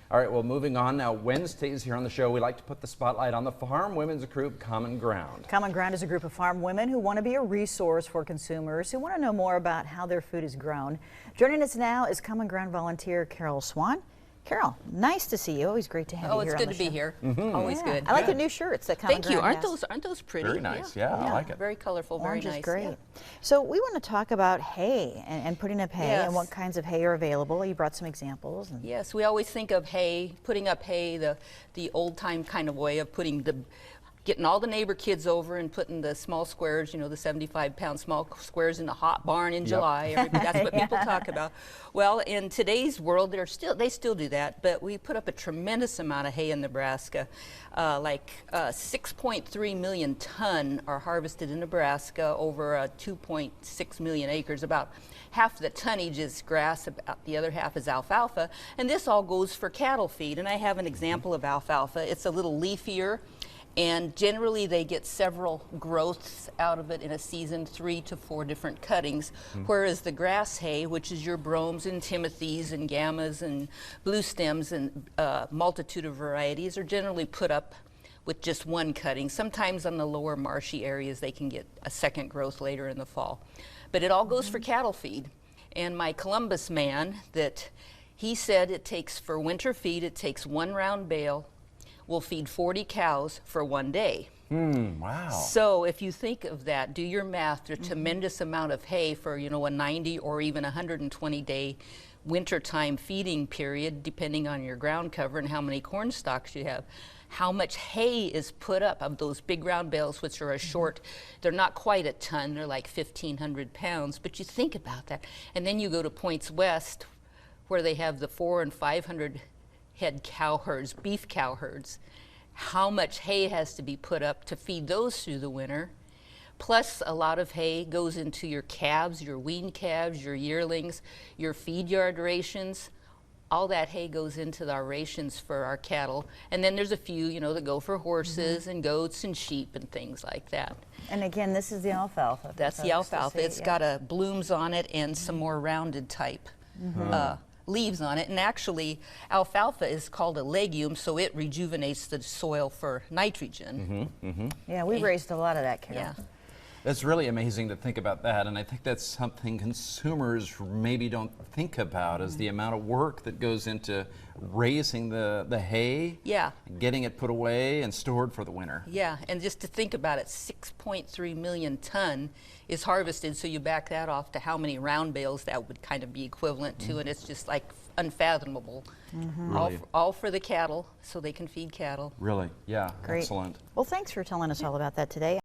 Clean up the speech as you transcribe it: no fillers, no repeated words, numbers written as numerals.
All right, well, moving on now. Wednesdays here on the show, we like to put the spotlight on the farm women's group, Common Ground. Common Ground is a group of farm women who want to be a resource for consumers who want to know more about how their food is grown. Joining us now is Common Ground volunteer Karol Swan. Carol, nice to see you. Always great to have you here. Oh, it's good to be here. Always good. I like the new shirts that Common Thank you. Ground Aren't those pretty? Very nice. Yeah, I like it. Very colorful. Orange very nice. is great. Yeah. So we want to talk about hay and putting up hay and Yes. what kinds of hay are available. You brought some examples. Yes, we always think of hay, putting up hay, the old time kind of way of getting all the neighbor kids over and putting the small squares, you know, the 75-pound small squares in the hot barn in July. That's what people talk about. Well, in today's world, they still do that, but we put up a tremendous amount of hay in Nebraska. 6.3 million ton are harvested in Nebraska over 2.6 million acres. About half the tonnage is grass, about the other half is alfalfa, and this all goes for cattle feed. And I have an example of alfalfa. It's a little leafier, and generally they get several growths out of it in a season, 3 to 4 different cuttings, whereas the grass hay, which is your bromes and timothys and gammas and blue stems and multitude of varieties, are generally put up with just one cutting. Sometimes on the lower marshy areas they can get a second growth later in the fall. But it all goes for cattle feed. And my Columbus man, he said it takes, for winter feed, it takes 1 round bale will feed 40 cows for 1 day. Wow. So if you think of that, do your math, a tremendous amount of hay for, you know, a 90 or even 120-day wintertime feeding period, depending on your ground cover and how many corn stalks you have. How much hay is put up of those big round bales, which are a short, they're not quite a ton, they're like 1,500 pounds, but you think about that. And then you go to points west, where they have the 400 and 500 head cow herds, beef cow herds. How much hay has to be put up to feed those through the winter? Plus, a lot of hay goes into your calves, your weaned calves, your yearlings, your feed yard rations. All that hay goes into our rations for our cattle. And then there's a few, you know, that go for horses and goats and sheep and things like that. And again, this is the alfalfa. That's the alfalfa. It's got a blooms on it and some more rounded type leaves on it. And actually, alfalfa is called a legume, so it rejuvenates the soil for nitrogen. Yeah, we raised a lot of that, Carol. Yeah. That's really amazing to think about that, and I think that's something consumers maybe don't think about, is the amount of work that goes into raising the hay, getting it put away and stored for the winter. Yeah, and just to think about it, 6.3 million ton is harvested, so you back that off to how many round bales that would kind of be equivalent to, and it's just like unfathomable. Really. All for the cattle, so they can feed cattle. Really, yeah, Great. excellent. Well, thanks for telling us all about that today.